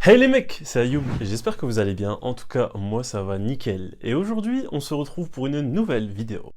Hey les mecs, c'est Ayoub et j'espère que vous allez bien, en tout cas moi ça va nickel. Et aujourd'hui on se retrouve pour une nouvelle vidéo.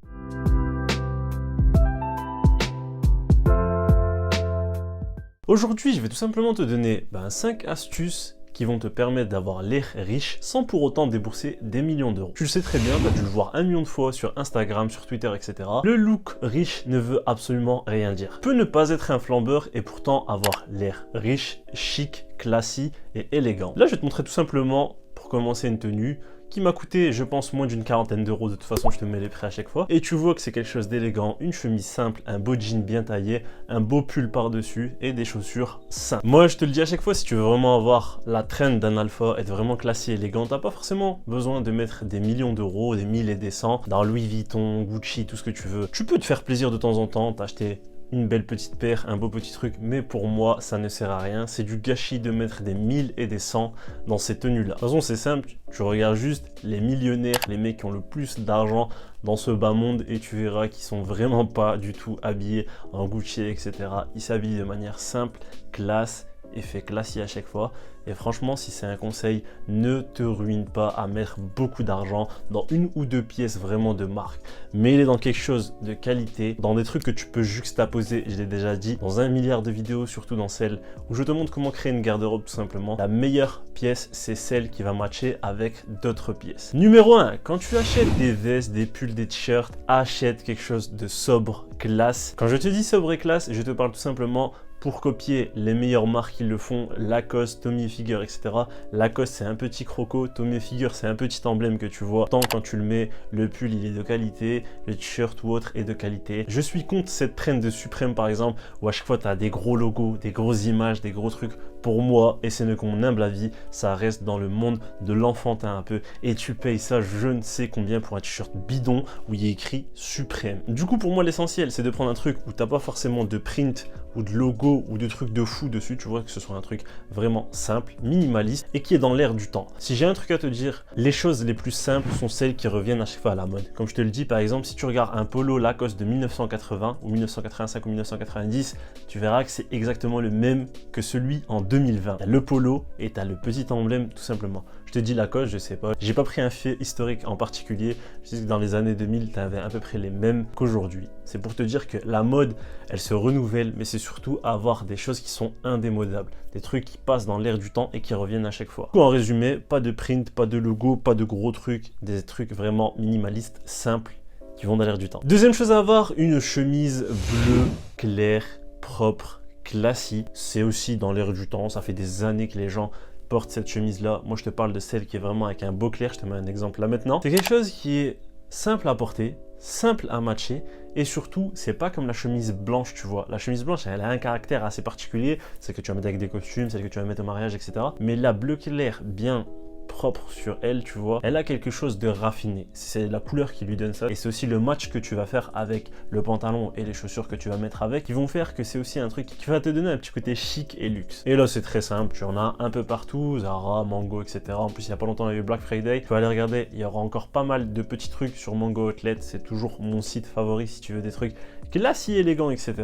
Aujourd'hui je vais tout simplement te donner 5 astuces qui vont te permettre d'avoir l'air riche sans pour autant débourser des millions d'euros. Tu le sais très bien, tu as dû le voir 1 million de fois sur Instagram, sur Twitter, etc. Le look riche ne veut absolument rien dire. Peut ne pas être un flambeur et pourtant avoir l'air riche, chic, classique et élégant. Là je vais te montrer tout simplement, pour commencer, une tenue qui m'a coûté, je pense, moins d'une quarantaine d'euros. De toute façon, je te mets les prix à chaque fois. Et tu vois que c'est quelque chose d'élégant, une chemise simple, un beau jean bien taillé, un beau pull par-dessus et des chaussures simples. Moi, je te le dis à chaque fois, si tu veux vraiment avoir la trend d'un alpha, être vraiment classique et élégant, t'as pas forcément besoin de mettre des millions d'euros, des 1000 et des 100 dans Louis Vuitton, Gucci, tout ce que tu veux. Tu peux te faire plaisir de temps en temps, t'acheter une belle petite paire, un beau petit truc, mais pour moi, ça ne sert à rien. C'est du gâchis de mettre des 1000 et des 100 dans ces tenues-là. De toute façon, c'est simple, tu regardes juste les millionnaires, les mecs qui ont le plus d'argent dans ce bas monde et tu verras qu'ils sont vraiment pas du tout habillés en Gucci, etc. Ils s'habillent de manière simple, classe, effet classique à chaque fois. Et franchement, si c'est un conseil, ne te ruine pas à mettre beaucoup d'argent dans une ou deux pièces vraiment de marque. Mets-les dans quelque chose de qualité, dans des trucs que tu peux juxtaposer, je l'ai déjà dit, dans 1 milliard de vidéos, surtout dans celle où je te montre comment créer une garde-robe tout simplement. La meilleure pièce, c'est celle qui va matcher avec d'autres pièces. Numéro 1, quand tu achètes des vestes, des pulls, des t-shirts, achète quelque chose de sobre, classe. Quand je te dis sobre et classe, je te parle tout simplement pour copier les meilleures marques qui le font, Lacoste, Tommy Hilfiger, etc. Lacoste, c'est un petit croco, Tommy Hilfiger, c'est un petit emblème que tu vois. Tant quand tu le mets, le pull, il est de qualité, le t-shirt ou autre est de qualité. Je suis contre cette trend de Suprême, par exemple, où à chaque fois, tu as des gros logos, des grosses images, des gros trucs. Pour moi, et c'est ne qu'on humble avis, ça reste dans le monde de l'enfantin un peu. Et tu payes ça je ne sais combien pour un t-shirt bidon où il est écrit Suprême. Du coup, pour moi, l'essentiel, c'est de prendre un truc où tu n'as pas forcément de print ou de logo ou de trucs de fou dessus, tu vois, que ce soit un truc vraiment simple, minimaliste et qui est dans l'air du temps. Si j'ai un truc à te dire, les choses les plus simples sont celles qui reviennent à chaque fois à la mode. Comme je te le dis, par exemple, si tu regardes un polo Lacoste de 1980 ou 1985 ou 1990, tu verras que c'est exactement le même que celui en 2020. T'as le polo et t'as le petit emblème tout simplement. Je te dis Lacoste, je sais pas. J'ai pas pris un fait historique en particulier. Je sais que dans les années 2000, tu avais à peu près les mêmes qu'aujourd'hui. C'est pour te dire que la mode, elle se renouvelle, mais c'est surtout avoir des choses qui sont indémodables. Des trucs qui passent dans l'air du temps et qui reviennent à chaque fois. En résumé, pas de print, pas de logo, pas de gros trucs. Des trucs vraiment minimalistes, simples, qui vont dans l'air du temps. Deuxième chose à avoir, une chemise bleue, claire, propre, classique. C'est aussi dans l'air du temps. Ça fait des années que les gens portent cette chemise là. Moi je te parle de celle qui est vraiment avec un beau clair. Je te mets un exemple là maintenant. C'est quelque chose qui est simple à porter, simple à matcher et surtout c'est pas comme la chemise blanche, tu vois. La chemise blanche elle a un caractère assez particulier, celle que tu vas mettre avec des costumes, celle que tu vas mettre au mariage, etc. Mais la bleu clair bien propre sur elle, tu vois, elle a quelque chose de raffiné. C'est la couleur qui lui donne ça et c'est aussi le match que tu vas faire avec le pantalon et les chaussures que tu vas mettre avec qui vont faire que c'est aussi un truc qui va te donner un petit côté chic et luxe. Et là c'est très simple, tu en as un peu partout, Zara, Mango, etc. En plus il y a pas longtemps il y a eu Black Friday, tu peux aller regarder, il y aura encore pas mal de petits trucs sur Mango Outlet, c'est toujours mon site favori si tu veux des trucs classiques, élégants, etc.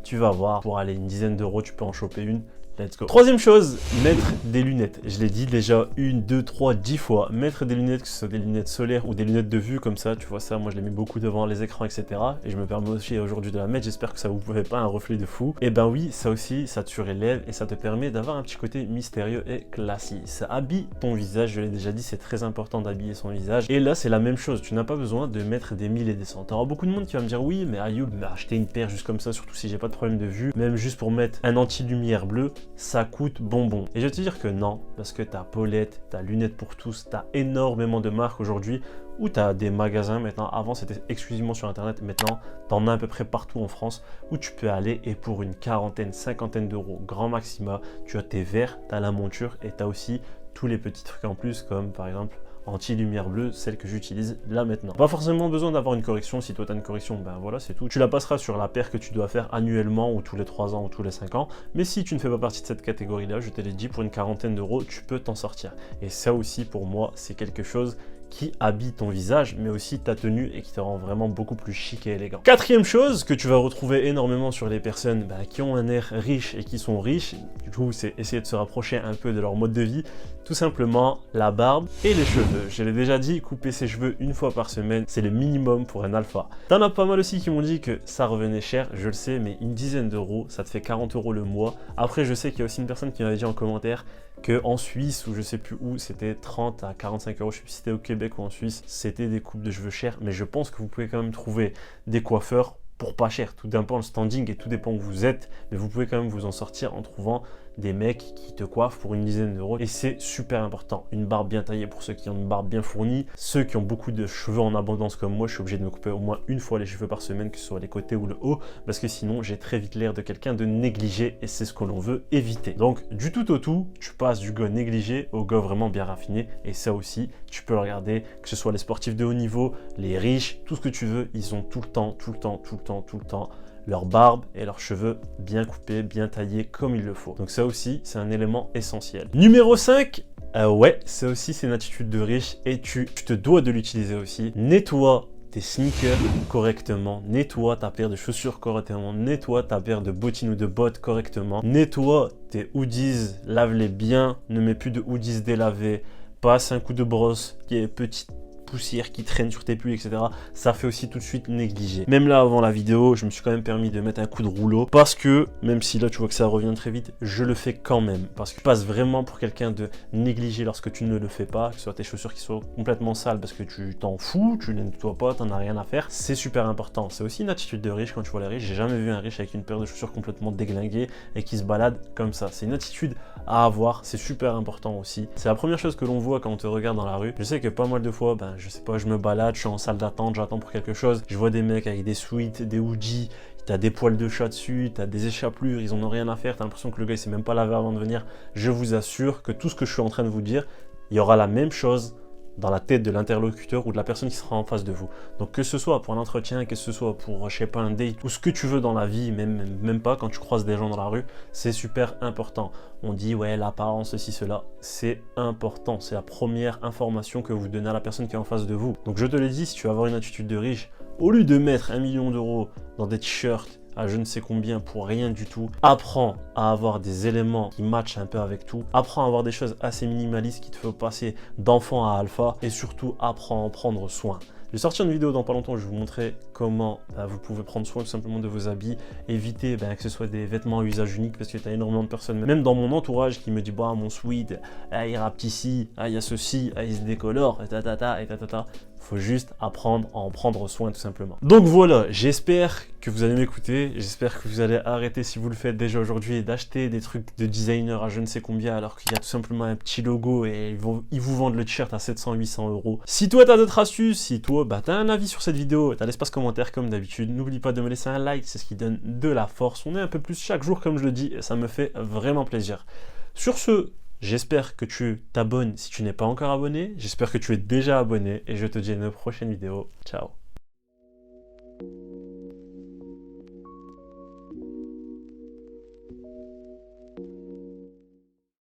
Tu vas voir, pour aller une dizaine d'euros tu peux en choper une. Let's go. Troisième chose, mettre des lunettes. Je l'ai dit déjà 1, 2, 3, 10 fois. Mettre des lunettes, que ce soit des lunettes solaires ou des lunettes de vue comme ça, tu vois ça, moi je les mets beaucoup devant les écrans, etc. Et je me permets aussi aujourd'hui de la mettre, j'espère que ça vous fait pas un reflet de fou. Et ben oui, ça aussi, ça te surélève et ça te permet d'avoir un petit côté mystérieux et classique. Ça habille ton visage, je l'ai déjà dit, c'est très important d'habiller son visage. Et là, c'est la même chose, tu n'as pas besoin de mettre des 1000 et des 100. T'auras beaucoup de monde qui va me dire, oui, mais Ayoub, acheter une paire juste comme ça, surtout si j'ai pas de problème de vue, même juste pour mettre un anti-lumière bleu, ça coûte bonbon. Et je vais te dire que non, parce que t'as Paulette, t'as Lunettes pour tous, t'as énormément de marques aujourd'hui où t'as des magasins maintenant. Avant c'était exclusivement sur internet, maintenant t'en as à peu près partout en France où tu peux aller et pour une quarantaine, cinquantaine d'euros grand maxima, tu as tes verres, t'as la monture et t'as aussi tous les petits trucs en plus comme par exemple anti-lumière bleue, celle que j'utilise là maintenant. Pas forcément besoin d'avoir une correction, si toi tu as une correction, ben voilà c'est tout. Tu la passeras sur la paire que tu dois faire annuellement ou tous les 3 ans ou tous les 5 ans, mais si tu ne fais pas partie de cette catégorie là, je te l'ai dit, pour une quarantaine d'euros, tu peux t'en sortir. Et ça aussi pour moi, c'est quelque chose qui habille ton visage, mais aussi ta tenue et qui te rend vraiment beaucoup plus chic et élégant. Quatrième chose que tu vas retrouver énormément sur les personnes qui ont un air riche et qui sont riches, du coup c'est essayer de se rapprocher un peu de leur mode de vie, tout simplement la barbe et les cheveux. Je l'ai déjà dit, couper ses cheveux une fois par semaine, c'est le minimum pour un alpha. T'en as pas mal aussi qui m'ont dit que ça revenait cher, je le sais, mais une dizaine d'euros, ça te fait 40 € le mois. Après, je sais qu'il y a aussi une personne qui m'avait dit en commentaire qu'en Suisse, ou je sais plus où, c'était 30 à 45 €, je sais plus si c'était au Québec ou en Suisse, c'était des coupes de cheveux chères, mais je pense que vous pouvez quand même trouver des coiffeurs pour pas cher. Tout dépend le standing et tout dépend où vous êtes, mais vous pouvez quand même vous en sortir en trouvant des mecs qui te coiffent pour une dizaine d'euros et c'est super important. Une barbe bien taillée pour ceux qui ont une barbe bien fournie. Ceux qui ont beaucoup de cheveux en abondance comme moi, je suis obligé de me couper au moins une fois les cheveux par semaine, que ce soit les côtés ou le haut, parce que sinon j'ai très vite l'air de quelqu'un de négligé et c'est ce que l'on veut éviter. Donc du tout au tout, tu passes du gars négligé au gars vraiment bien raffiné et ça aussi, tu peux le regarder, que ce soit les sportifs de haut niveau, les riches, tout ce que tu veux, ils ont tout le temps leur barbe et leurs cheveux bien coupés, bien taillés comme il le faut. Donc ça aussi, c'est un élément essentiel. Numéro 5, ouais, ça aussi c'est une attitude de riche et tu te dois de l'utiliser aussi. Nettoie tes sneakers correctement, nettoie ta paire de chaussures correctement, nettoie ta paire de bottines ou de bottes correctement, nettoie tes hoodies, lave-les bien, ne mets plus de hoodies délavés, passe un coup de brosse qui est petite poussière qui traîne sur tes pulls, etc. Ça fait aussi tout de suite négliger. Même là, avant la vidéo, je me suis quand même permis de mettre un coup de rouleau parce que, même si là, tu vois que ça revient très vite, je le fais quand même. Parce que tu passes vraiment pour quelqu'un de négligé lorsque tu ne le fais pas, que ce soit tes chaussures qui soient complètement sales parce que tu t'en fous, tu les nettoies pas, t'en as rien à faire. C'est super important. C'est aussi une attitude de riche quand tu vois les riches. J'ai jamais vu un riche avec une paire de chaussures complètement déglinguée et qui se balade comme ça. C'est une attitude à avoir. C'est super important aussi. C'est la première chose que l'on voit quand on te regarde dans la rue. Je sais que pas mal de fois, je sais pas, je me balade, je suis en salle d'attente, j'attends pour quelque chose, je vois des mecs avec des sweats, des hoodies, t'as des poils de chat dessus, t'as des échappelures, ils en ont rien à faire, t'as l'impression que le gars il s'est même pas lavé avant de venir. Je vous assure que tout ce que je suis en train de vous dire, il y aura la même chose dans la tête de l'interlocuteur ou de la personne qui sera en face de vous. Donc que ce soit pour un entretien, que ce soit pour, je sais pas, un date, ou ce que tu veux dans la vie, même pas quand tu croises des gens dans la rue, c'est super important. On dit, ouais, l'apparence, ceci, cela, c'est important. C'est la première information que vous donnez à la personne qui est en face de vous. Donc je te l'ai dit, si tu veux avoir une attitude de riche, au lieu de mettre 1 million d'euros dans des t-shirts, à je ne sais combien pour rien du tout, apprends à avoir des éléments qui matchent un peu avec tout, apprends à avoir des choses assez minimalistes qui te font passer d'enfant à alpha et surtout apprends à en prendre soin. Je vais sortir une vidéo dans pas longtemps où je vais vous montrer comment vous pouvez prendre soin tout simplement de vos habits, éviter que ce soit des vêtements à usage unique parce que tu as énormément de personnes, même dans mon entourage, qui me dit bah mon sweat, il rappe ici, il y a ceci, il se décolore, et ta. Faut juste apprendre à en prendre soin tout simplement. Donc voilà, j'espère que vous allez m'écouter, j'espère que vous allez arrêter si vous le faites déjà aujourd'hui d'acheter des trucs de designer à je ne sais combien alors qu'il y a tout simplement un petit logo et ils vous vendent le t-shirt à 700-800 €. Si toi t'as d'autres astuces, si toi t'as un avis sur cette vidéo, t'as l'espace commentaire comme d'habitude, n'oublie pas de me laisser un like, c'est ce qui donne de la force. On est un peu plus chaque jour comme je le dis et ça me fait vraiment plaisir. Sur ce, j'espère que tu t'abonnes si tu n'es pas encore abonné. J'espère que tu es déjà abonné et je te dis à une prochaine vidéo. Ciao.